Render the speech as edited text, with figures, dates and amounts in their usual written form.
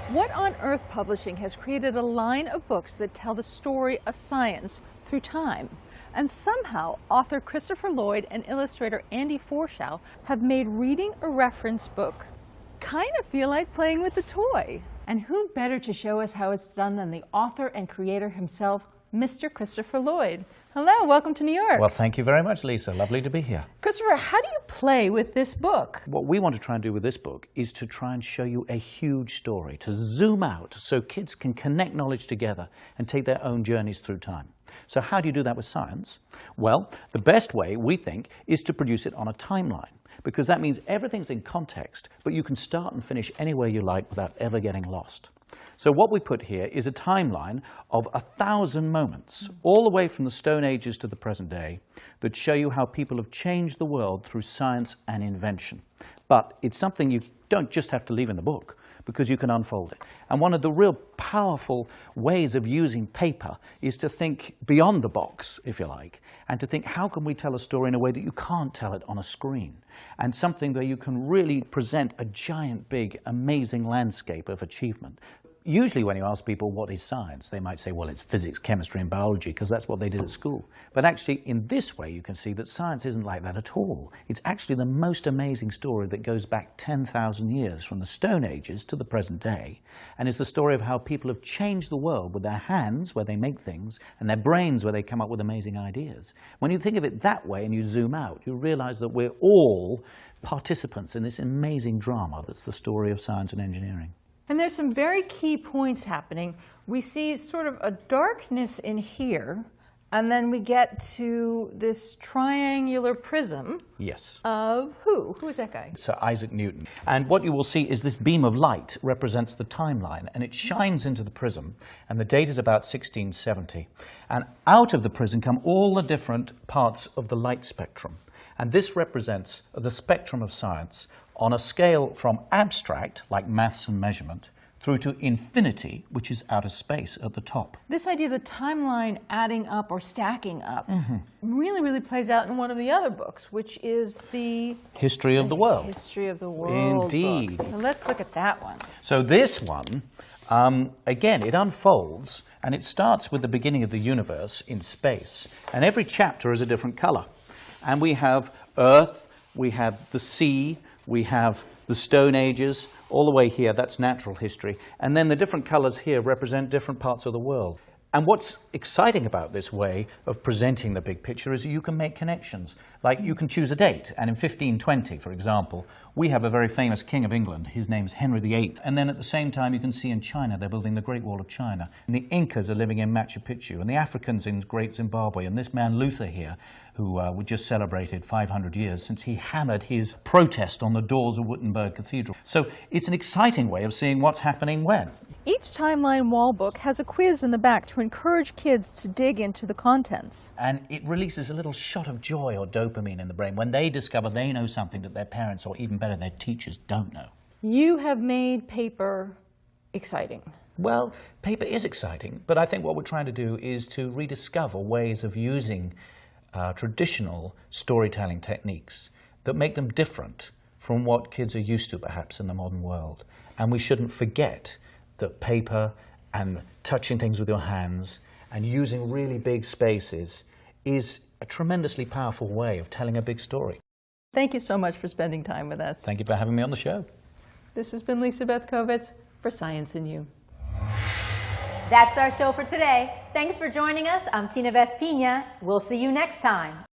What on Earth Publishing has created a line of books that tell the story of science through time? And somehow, author Christopher Lloyd and illustrator Andy Forshaw have made reading a reference book kind of feel like playing with a toy. And who better to show us how it's done than the author and creator himself, Mr. Christopher Lloyd. Hello, welcome to New York. Well, thank you very much, Lisa. Lovely to be here. Christopher, how do you play with this book? What we want to try and do with this book is to try and show you a huge story, to zoom out so kids can connect knowledge together and take their own journeys through time. So how do you do that with science? Well, the best way, we think, is to produce it on a timeline, because that means everything's in context, but you can start and finish anywhere you like without ever getting lost. So what we put here is a timeline of 1,000 moments, all the way from the Stone Ages to the present day, that show you how people have changed the world through science and invention. But it's something you don't just have to leave in the book, because you can unfold it. And one of the real powerful ways of using paper is to think beyond the box, if you like, and to think, how can we tell a story in a way that you can't tell it on a screen? And something where you can really present a giant, big, amazing landscape of achievement. Usually when you ask people what is science, they might say, well, it's physics, chemistry, and biology, because that's what they did at school. But actually, in this way, you can see that science isn't like that at all. It's actually the most amazing story that goes back 10,000 years, from the Stone Ages to the present day, and is the story of how people have changed the world with their hands, where they make things, and their brains, where they come up with amazing ideas. When you think of it that way and you zoom out, you realize that we're all participants in this amazing drama that's the story of science and engineering. And there's some very key points happening. We see sort of a darkness in here, and then we get to this triangular prism. Yes. Of who? Who is that guy? Sir Isaac Newton. And what you will see is this beam of light represents the timeline, and it shines into the prism, and the date is about 1670. And out of the prism come all the different parts of the light spectrum. And this represents the spectrum of science on a scale from abstract, like maths and measurement, through to infinity, which is outer space at the top. This idea of the timeline adding up or stacking up really plays out in one of the other books, which is the History of the World. History of the World Indeed. book. So let's look at that one. So this one, again, it unfolds, and it starts with the beginning of the universe in space. And every chapter is a different color. And we have Earth, we have the sea, we have the Stone Ages, all the way here, that's natural history. And then the different colors here represent different parts of the world. And what's exciting about this way of presenting the big picture is that you can make connections. Like, you can choose a date, and in 1520, for example, we have a very famous king of England. His name's Henry VIII. And then at the same time, you can see in China, they're building the Great Wall of China. And the Incas are living in Machu Picchu, and the Africans in Great Zimbabwe. And this man, Luther here, who we just celebrated 500 years since he hammered his protest on the doors of Wittenberg Cathedral. So it's an exciting way of seeing what's happening when. Each timeline wall book has a quiz in the back to encourage kids to dig into the contents. And it releases a little shot of joy or dopamine in the brain when they discover they know something that their parents, or even better, their teachers, don't know. You have made paper exciting. Well, paper is exciting, but I think what we're trying to do is to rediscover ways of using traditional storytelling techniques that make them different from what kids are used to, perhaps, in the modern world. And we shouldn't forget that paper and touching things with your hands and using really big spaces is a tremendously powerful way of telling a big story. Thank you so much for spending time with us. Thank you for having me on the show. This has been Beth Kovetz for Science in You. That's our show for today. Thanks for joining us. I'm Tina Beth Pina. We'll see you next time.